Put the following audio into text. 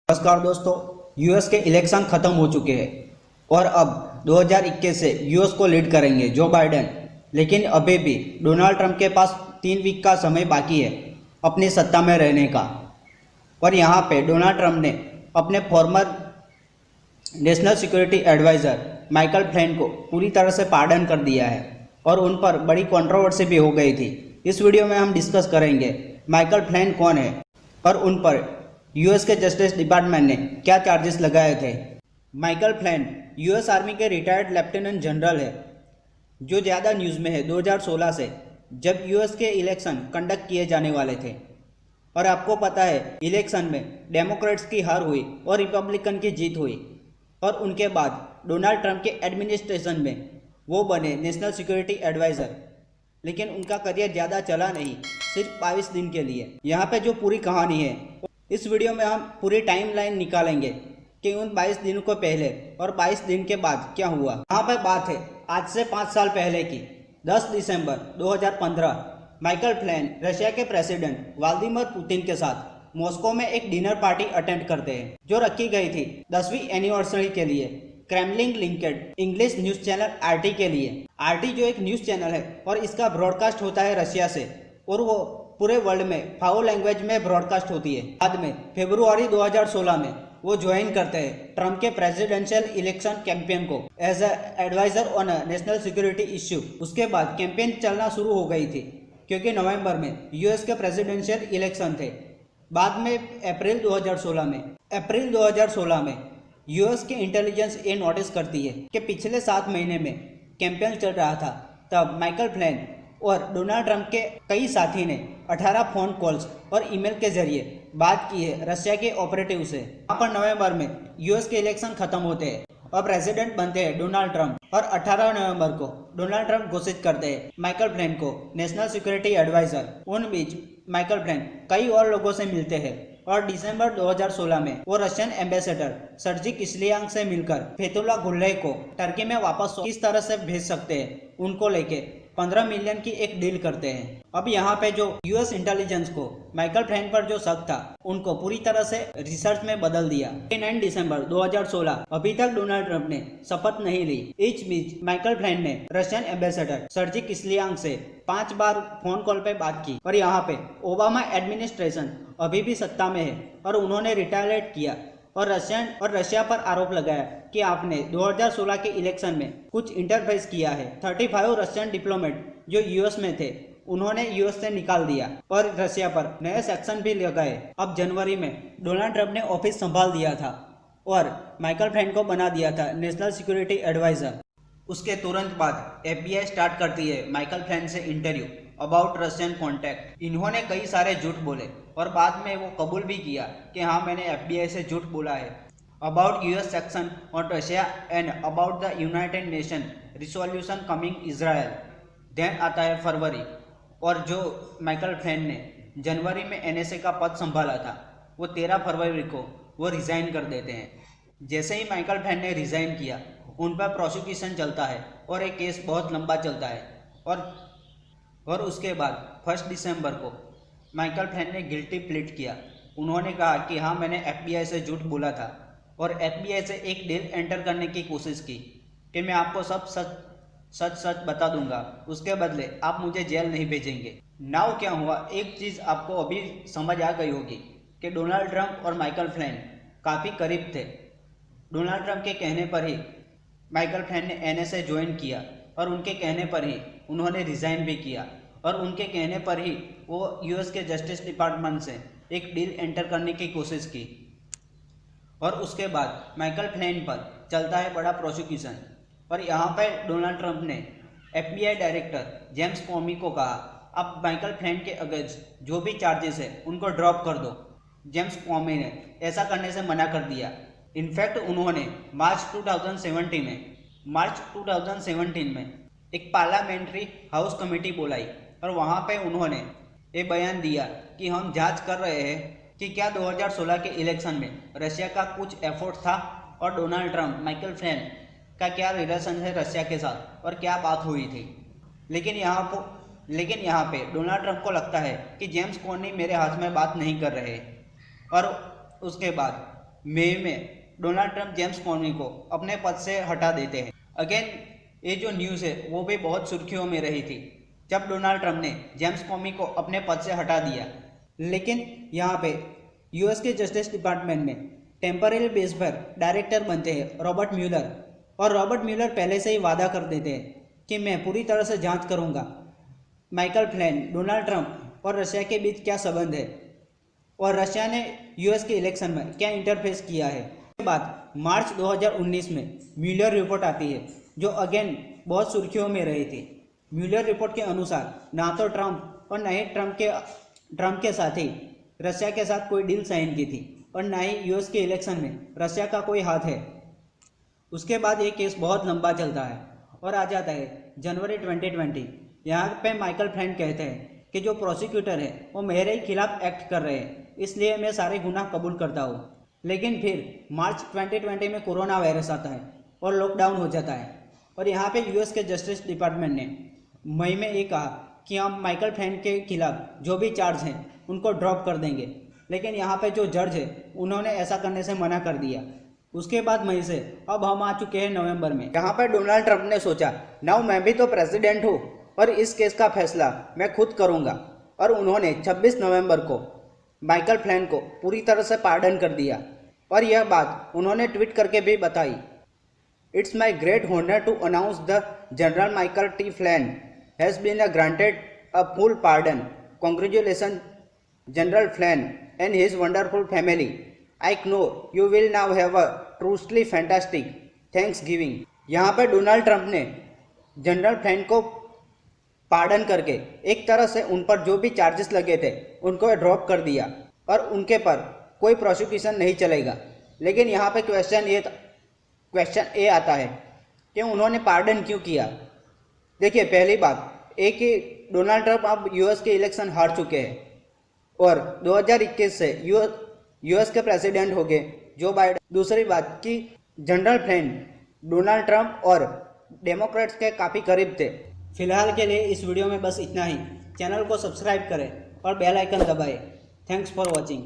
नमस्कार दोस्तों। यूएस के इलेक्शन खत्म हो चुके हैं और अब 2021 से यूएस को लीड करेंगे जो बाइडेन। लेकिन अभी भी डोनाल्ड ट्रंप के पास 3 वीक का समय बाकी है अपनी सत्ता में रहने का। और यहाँ पे डोनाल्ड ट्रंप ने अपने former national security adviser Michael Flynn को पूरी तरह से पार्डन कर दिया है और उन पर बड़ी कंट्रोवर्सी भी हो गई थी। इस वीडियो में हम डिस्कस करेंगे माइकल फ्लिन कौन है और उन पर यूएस के जस्टिस डिपार्टमेंट ने क्या चार्जेस लगाए थे। माइकल फ्लिन यूएस आर्मी के रिटायर्ड लेफ्टिनेंट जनरल है जो ज़्यादा न्यूज़ में है 2016 से, जब यूएस के इलेक्शन कंडक्ट किए जाने वाले थे। और आपको पता है इलेक्शन में डेमोक्रेट्स की हार हुई और रिपब्लिकन की जीत हुई और उनके बाद डोनाल्ड ट्रंप के एडमिनिस्ट्रेशन में वो बने नेशनल सिक्योरिटी एडवाइज़र। लेकिन उनका करियर ज़्यादा चला नहीं, सिर्फ 22 दिन के लिए। यहाँ पे जो पूरी कहानी है इस वीडियो में हम पूरी टाइमलाइन निकालेंगे कि उन 22 दिनों को पहले और 22 दिन के बाद क्या हुआ। यहाँ पे बात है आज से 5 साल पहले की। 10 दिसंबर 2015 माइकल फ्लिन रशिया के प्रेसिडेंट व्लादिमीर पुतिन के साथ मॉस्को में एक डिनर पार्टी अटेंड करते हैं जो रखी गई थी 10वीं एनिवर्सरी के लिए Kremlin linked English news channel RT के लिए। आरटी जो एक न्यूज़ चैनल है और इसका ब्रॉडकास्ट होता है रशिया से और वो पूरे वर्ल्ड में 5 लैंग्वेज में ब्रॉडकास्ट होती है। बाद में फरवरी 2016 में वो ज्वाइन करते हैं ट्रंप के प्रेसिडेंशियल इलेक्शन कैंपेन को as adviser on national security issue. उसके बाद कैंपेन चलना शुरू हो गई थी क्योंकि नवंबर में यूएस के प्रेसिडेंशियल इलेक्शन थे। बाद में अप्रैल 2016 में यूएस की इंटेलिजेंस ये नोटिस करती है कि पिछले 7 महीने में कैंपेन चल रहा था। तब माइकल फ्लिन और डोनाल्ड ट्रंप के कई साथी ने 18 फ़ोन कॉल्स और ईमेल के जरिए बात की है रशिया के ऑपरेटिव से। यहाँ पर नवंबर में यूएस के इलेक्शन खत्म होते हैं और प्रेसिडेंट बनते हैं डोनाल्ड ट्रंप और 18 नवंबर को डोनाल्ड ट्रंप घोषित करते हैं माइकल फ्लिन को नेशनल सिक्योरिटी एडवाइजर। उन बीच माइकल फ्लिन कई और लोगों से मिलते हैं और दिसंबर 2016 में वो रशियन एम्बेसडर सर्जी किस्लियांग से मिलकर फेतुल्ला गुलेन को टर्की में वापस किस तरह से भेज सकते हैं उनको लेके 15 मिलियन की एक डील करते हैं। अब यहाँ पे जो यूएस इंटेलिजेंस को माइकल फ्लिन पर जो शक था उनको पूरी तरह से रिसर्च में बदल दिया। 9 दिसंबर 2016 अभी तक डोनाल्ड ट्रंप ने शपथ नहीं ली। इस बीच माइकल फ्लिन ने रशियन एम्बेसडर सर्जी किस्लियांग से 5 बार फोन कॉल पे बात की। और यहाँ पे ओबामा एडमिनिस्ट्रेशन अभी भी सत्ता में है और उन्होंने रिटायरेट किया और रशिया पर आरोप लगाया कि आपने 2016 के इलेक्शन में कुछ इंटरफेस किया है। 35 रशियन डिप्लोमेट जो यूएस में थे उन्होंने यूएस से निकाल दिया और रशिया पर नए सेक्शन भी लगाए। अब जनवरी में डोनाल्ड ट्रंप ने ऑफिस संभाल दिया था और माइकल फ्लिन को बना दिया था नेशनल सिक्योरिटी एडवाइजर। उसके तुरंत बाद एफबीआई स्टार्ट करती है माइकल फ्लिन से इंटरव्यू अबाउट रशियन कॉन्टैक्ट। इन्होंने कई सारे झूठ बोले और बाद में वो कबूल भी किया कि हाँ मैंने एफबीआई से झूठ बोला है about US section on Russia and about the United Nation resolution coming Israel. Then आता है फरवरी और जो माइकल फ्लिन ने जनवरी में एनएसए का पद संभाला था वो 13 फरवरी को वो रिज़ाइन कर देते हैं। जैसे ही माइकल फ्लिन ने रिज़ाइन किया उन पर प्रोसिक्यूशन चलता है और एक केस बहुत लंबा चलता है और उसके बाद 1 दिसंबर को माइकल फ्लिन ने गिल्टी प्लीड किया। उन्होंने कहा कि हाँ मैंने एफबीआई से झूठ बोला था और एफबीआई से एक डील एंटर करने की कोशिश की कि मैं आपको सब सच बता दूंगा, उसके बदले आप मुझे जेल नहीं भेजेंगे। नाउ क्या हुआ, एक चीज़ आपको अभी समझ आ गई होगी कि डोनाल्ड ट्रंप और माइकल फ्लिन काफ़ी करीब थे। डोनाल्ड ट्रंप के कहने पर ही माइकल फ्लिन ने एनएसए ज्वाइन किया और उनके कहने पर ही उन्होंने रिज़ाइन भी किया और उनके कहने पर ही वो यूएस के जस्टिस डिपार्टमेंट से एक डील एंटर करने की कोशिश की। और उसके बाद माइकल फ्लिन पर चलता है बड़ा प्रोसिक्यूशन और यहाँ पर डोनाल्ड ट्रंप ने एफबीआई डायरेक्टर जेम्स कॉमी को कहा अब माइकल फ्लिन के अगेंस्ट जो भी चार्जेस है उनको ड्रॉप कर दो। जेम्स कॉमी ने ऐसा करने से मना कर दिया। इनफैक्ट उन्होंने मार्च 2017 में एक पार्लियामेंट्री हाउस कमेटी बुलाई और वहाँ पे उन्होंने ये बयान दिया कि हम जांच कर रहे हैं कि क्या 2016 के इलेक्शन में रशिया का कुछ एफर्ट था और डोनाल्ड ट्रंप माइकल फ्लिन का क्या रिलेशन है रशिया के साथ और क्या बात हुई थी। लेकिन यहाँ पे डोनाल्ड ट्रंप को लगता है कि जेम्स कॉमी मेरे हाथ में बात नहीं कर रहे और उसके बाद मई में डोनाल्ड ट्रंप जेम्स कॉमी को अपने पद से हटा देते हैं। अगेन ये जो न्यूज़ है वो भी बहुत सुर्खियों में रही थी जब डोनाल्ड ट्रंप ने जेम्स कॉमी को अपने पद से हटा दिया। लेकिन यहाँ पे यूएस के जस्टिस डिपार्टमेंट में टेम्पररी बेस पर डायरेक्टर बनते हैं रॉबर्ट म्यूलर, और रॉबर्ट म्यूलर पहले से ही वादा कर देते हैं कि मैं पूरी तरह से जांच करूंगा माइकल फ्लैन, डोनाल्ड ट्रंप और रशिया के बीच क्या संबंध है और रशिया ने यूएस के इलेक्शन में क्या इंटरफेस किया है। उसके बाद मार्च 2019 में म्यूलर रिपोर्ट आती है जो अगेन बहुत सुर्खियों में रही थी। म्यूलर रिपोर्ट के अनुसार ना तो ट्रंप और ना ही ट्रंप के साथ ही रशिया के साथ कोई डील साइन की थी और ना ही यूएस के इलेक्शन में रशिया का कोई हाथ है। उसके बाद ये केस बहुत लंबा चलता है और आ जाता है जनवरी 2020। यहाँ पे माइकल फ्लैन कहते हैं कि जो प्रोसिक्यूटर है वो मेरे ही खिलाफ एक्ट कर रहे हैं, इसलिए मैं सारे गुनाह कबूल करता हूँ। लेकिन फिर मार्च 2020 में कोरोना वायरस आता है और लॉकडाउन हो जाता है और यहाँ पे यूएस के जस्टिस डिपार्टमेंट ने मई में ये कहा कि हम माइकल फ्लैन के खिलाफ जो भी चार्ज हैं उनको ड्रॉप कर देंगे। लेकिन यहाँ पे जो जज है उन्होंने ऐसा करने से मना कर दिया। उसके बाद मई से अब हम आ चुके हैं नवंबर में। यहाँ पर डोनाल्ड ट्रंप ने सोचा नाउ मैं भी तो प्रेसिडेंट हूँ और इस केस का फैसला मैं खुद करूँगा, और उन्होंने 26 नवंबर को माइकल फ्लैन को पूरी तरह से पार्डन कर दिया। और यह बात उन्होंने ट्वीट करके भी बताई। It's my great honour to announce the general Michael T Flynn has been granted a full pardon. Congratulation general Flynn and his wonderful family. I know you will now have a truly fantastic Thanksgiving. यहाँ पर Donald Trump ने general Flynn को pardon करके एक तरह से उन पर जो भी चार्जेस लगे थे उनको ड्रॉप कर दिया और उनके पर कोई प्रोसिक्यूशन नहीं चलेगा। लेकिन यहाँ पे क्वेश्चन ये आता है कि उन्होंने पार्डन क्यों किया। देखिए, पहली बात एक ही डोनाल्ड ट्रंप अब यूएस के इलेक्शन हार चुके हैं और 2021 से यूएस के प्रेसिडेंट हो गए जो बाइडेन। दूसरी बात कि जनरल फ्लैन डोनाल्ड ट्रंप और डेमोक्रेट्स के काफ़ी करीब थे। फिलहाल के लिए इस वीडियो में बस इतना ही। चैनल को सब्सक्राइब करें और बेल आइकन दबाएं। Thanks for watching.